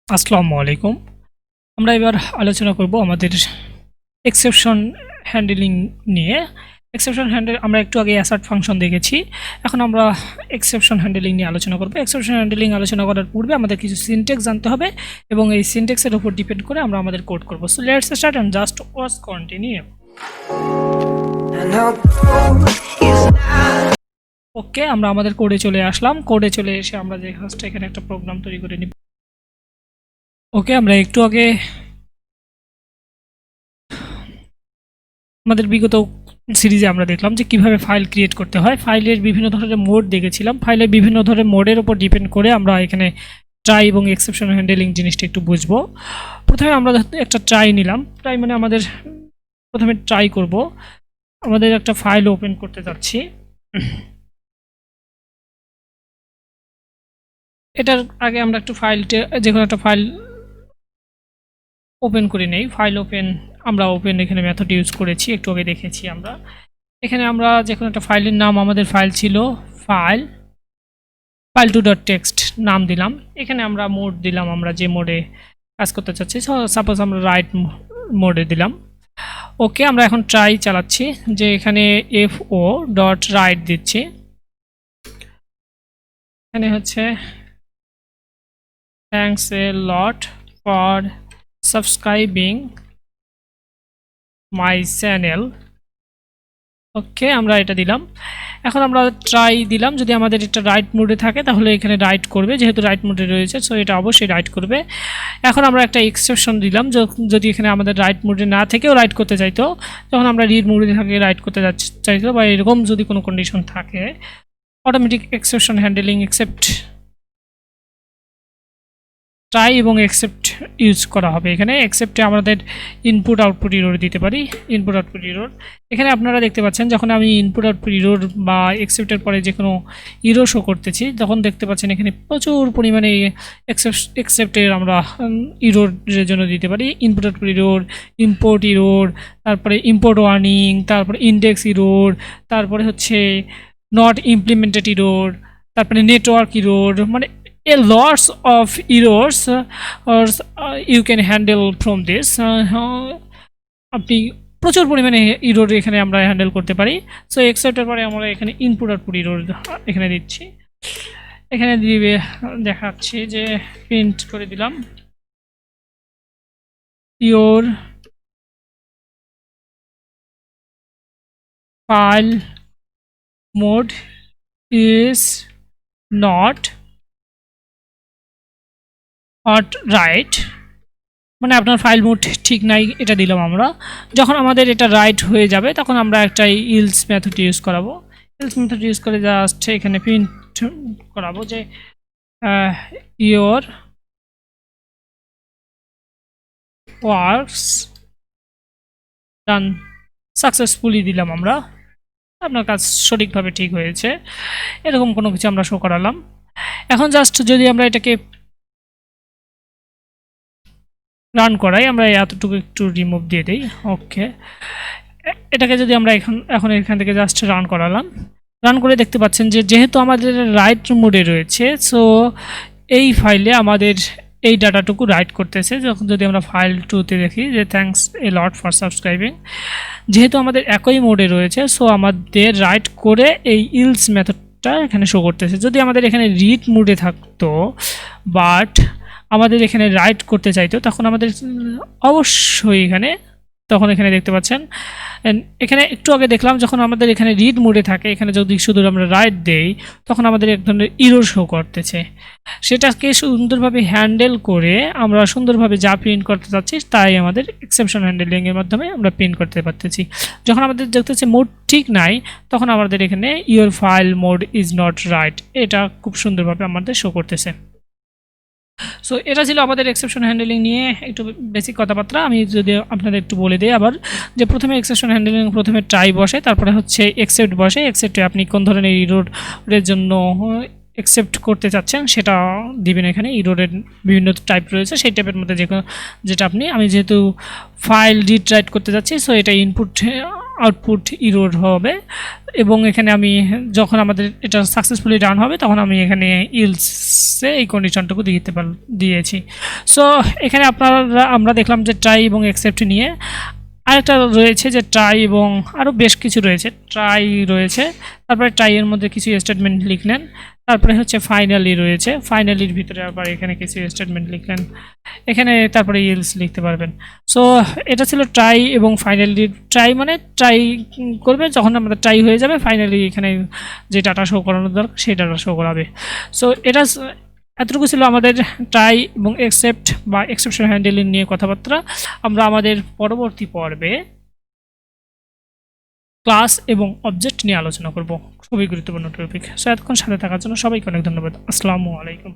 আসসালামু আলাইকুম। আমরা এবার আলোচনা করব আমাদের এক্সেপশন হ্যান্ডলিং নিয়ে। এক্সেপশন হ্যান্ডেল আমরা একটু আগে অ্যাসার্ট ফাংশন দেখেছি। এখন আমরা এক্সেপশন হ্যান্ডলিং নিয়ে আলোচনা করব। এক্সেপশন হ্যান্ডলিং আলোচনা করার পূর্বে আমাদের কিছু সিনট্যাক্স জানতে হবে এবং এই সিনট্যাক্সের উপর ডিপেন্ড করে আমরা আমাদের কোড করব। So let's start and just watch continue. Okay, আমরা আমাদের কোডে চলে আসলাম। কোডে চলে এসে আমরা যে ফার্স্টে এখানে একটা প্রোগ্রাম তৈরি করে নিব। ওকে, আমরা একটু আগে আমাদের বিগত সিরিজে আমরা দেখলাম যে কিভাবে ফাইল ক্রিয়েট করতে হয়। ফাইলের বিভিন্ন ধরনের মোড দেখেছিলাম। ফাইলের বিভিন্ন ধরনের মোডের উপর ডিপেন্ড করে আমরা এখানে ট্রাই এবং এক্সেপশন হ্যান্ডলিং জিনিসটা একটু বুঝবো। প্রথমে আমরা একটা ট্রাই নিলাম। ট্রাই মানে আমাদের প্রথমে ট্রাই করব। আমাদের একটা ফাইল ওপেন করতে যাচ্ছি। এটার আগে আমরা একটু ফাইলটা যে কোনো একটা ফাইল ওপেন করে নেই। ফাইল ওপেন আমরা ওপেন এখানে মেথড ইউজ করেছি, একটু আগে দেখেছি আমরা। এখানে আমরা যে কোনো একটা ফাইলের নাম, আমাদের ফাইল ছিল file2.txt নাম দিলাম। এখানে আমরা মোড দিলাম, আমরা যে মোডে কাজ করতে চাচ্ছি। সাপোজ আমরা রাইট মোডে দিলাম। ওকে, আমরা এখন ট্রাই চালাচ্ছি যে এখানে fo.write দিচ্ছি। এখানে হচ্ছে thanks a lot for subscribing my channel. Okay, আমরা এটা দিলাম। এখন আমরা ট্রাই দিলাম। যদি আমাদের এটা রাইট মোডে থাকে তাহলে এখানে রাইট করবে, যেহেতু রাইট মোডে রয়েছে সো এটা অবশ্যই রাইট করবে। এখন আমরা একটা এক্সেপশন দিলাম, যদি এখানে আমাদের রাইট মোডে না থেকেও রাইট করতে চাইতো, যখন আমরা রিড মোডে থাকে রাইট করতে চাইতো বা এরকম যদি কোনো কন্ডিশন থাকে, automatic exception handling except try এবং এক্সেপ্ট ইউজ করা হবে। এখানে এক্সেপ্টে আমাদের ইনপুট আউটপুট ইরোর দিতে পারি। ইনপুট আউটপুট ইরোর এখানে আপনারা দেখতে পাচ্ছেন, যখন আমি ইনপুট আউটপুট ইরোর বা এক্সেপ্টের পরে যে কোনো ইরো শো করতেছি, তখন দেখতে পাচ্ছেন এখানে প্রচুর পরিমাণে এক্সেপ্টের আমরা ইরোরের জন্য দিতে পারি। Input output error, import error, তারপরে ইম্পোর্ট ওয়ার্নিং, তারপরে ইন্ডেক্স ইরোর, তারপরে হচ্ছে নট ইমপ্লিমেন্টেড ইরোর, তারপরে নেটওয়ার্ক ইরোর, মানে a lots of errors or you can handle from this। আপনি প্রচুর পরিমাণে ইরোর এখানে আমরা হ্যান্ডেল করতে পারি। সো এক্সেপ্টের পরে আমরা এখানে ইনপুট আউটপুট ইরোর এখানে দিচ্ছি। এখানে দিবে দেখাচ্ছি যে প্রিন্ট করে দিলাম your file mode is not right, মানে আপনার ফাইল মোড ঠিক নাই, এটা দিলাম আমরা। যখন আমাদের এটা রাইট হয়ে যাবে তখন আমরা একটা ইলস মেথড ইউজ করাবো। ইলস মেথড ইউজ করে জাস্ট এখানে প্রিন্ট করাবো যে ইয়োর ওয়ার্কস ডান সাকসেসফুলি দিলাম আমরা। আপনার কাজ সঠিকভাবে ঠিক হয়েছে, এরকম কোনো কিছু আমরা শো করালাম। এখন জাস্ট যদি আমরা এটাকে রান করাই, আমরা এতটুকু একটু রিমুভ দিয়ে দিই। ওকে, এটাকে যদি আমরা এখন এখান থেকে জাস্ট রান করালাম, রান করে দেখতে পাচ্ছেন যে যেহেতু আমাদের রাইট মোডে রয়েছে, সো এই ফাইলে আমাদের এই ডাটাটুকু রাইট করতেছে। যখন যদি আমরা ফাইল 2তে দেখি যে thanks a lot for subscribing, যেহেতু আমাদের একই মোডে রয়েছে সো আমাদের রাইট করে এই ইলস মেথডটা এখানে শো করতেছে। যদি আমাদের এখানে রিড মোডে থাকতো বাট আমাদের এখানে রাইট করতে চাইতো, তখন আমাদের অবশ্যই তখন এখানে দেখতে পাচ্ছেন, এখানে একটু আগে দেখলাম যখন আমাদের এখানে রিড মোডে থাকে, এখানে যদি শুধু আমরা রাইট দেই তখন আমাদের এক ধরনের ইরর শো করতেছে। সেটাকে সুন্দরভাবে হ্যান্ডেল করে আমরা সুন্দরভাবে যা প্রিন্ট করতে চাচ্ছি তাই আমাদের এক্সেপশন হ্যান্ডলিংয়ের মাধ্যমে আমরা প্রিন্ট করতে পারতেছি। যখন আমাদের দেখতেছে মোড ঠিক নাই, তখন আমাদের এখানে your file mode is not right, এটা খুব সুন্দরভাবে আমাদের শো করতেছে। সো এটা ছিল আমাদের এক্সেপশন হ্যান্ডলিং নিয়ে একটু বেসিক কথাবার্তা। আমি যদি আপনাদের একটু বলে দিই আবার, যে প্রথমে এক্সেপশন হ্যান্ডলিং প্রথমে ট্রাই বসে, তারপরে হচ্ছে এক্সেপ্ট বসে। এক্সেপ্টে আপনি কোন ধরনের ইরোরের জন্য অ্যাকসেপ্ট করতে চাচ্ছেন সেটা দিবেন। এখানে ইরোরের বিভিন্ন টাইপ রয়েছে, সেই টাইপের মধ্যে যেটা আমি যেহেতু ফাইল রিড রাইট করতে যাচ্ছি, সো এটা ইনপুট আউটপুট ইরোর হবে। এবং এখানে আমি যখন আমাদের এটা সাকসেসফুলি রান হবে তখন আমি এখানে ইলসে এই কন্ডিশনটুকু দিয়েছি। সো এখানে আমরা দেখলাম যে ট্রাই এবং অ্যাকসেপ্ট নিয়ে। আরেকটা রয়েছে যে ট্রাই এবং আরও বেশ কিছু রয়েছে। ট্রাই রয়েছে, তারপরে ট্রাইয়ের মধ্যে কিছু স্টেটমেন্ট লিখলেন, তারপরে হচ্ছে ফাইনালি রয়েছে, ফাইনালির ভিতরে আবার এখানে কিছু স্টেটমেন্ট লিখলেন, এখানে তারপরে ইলস লিখতে পারবেন। সো এটা ছিল ট্রাই এবং ফাইনালি। ট্রাই মানে ট্রাই করবে, যখন আমাদের ট্রাই হয়ে যাবে ফাইনালি এখানে যে ডাটা শো করানোর দরকার সেই ডাটা শো করাবে। সো এতটুকু ছিল আমাদের ট্রাই এবং অ্যাকসেপ্ট বা এক্সেপশন হ্যান্ডেলিং নিয়ে কথাবার্তা। আমরা আমাদের পরবর্তী পর্বে ক্লাস এবং অবজেক্ট নিয়ে আলোচনা করব, খুবই গুরুত্বপূর্ণ টপিক। সো এতক্ষণ সাথে থাকার জন্য সবাইকে অনেক ধন্যবাদ। আসসালামু আলাইকুম।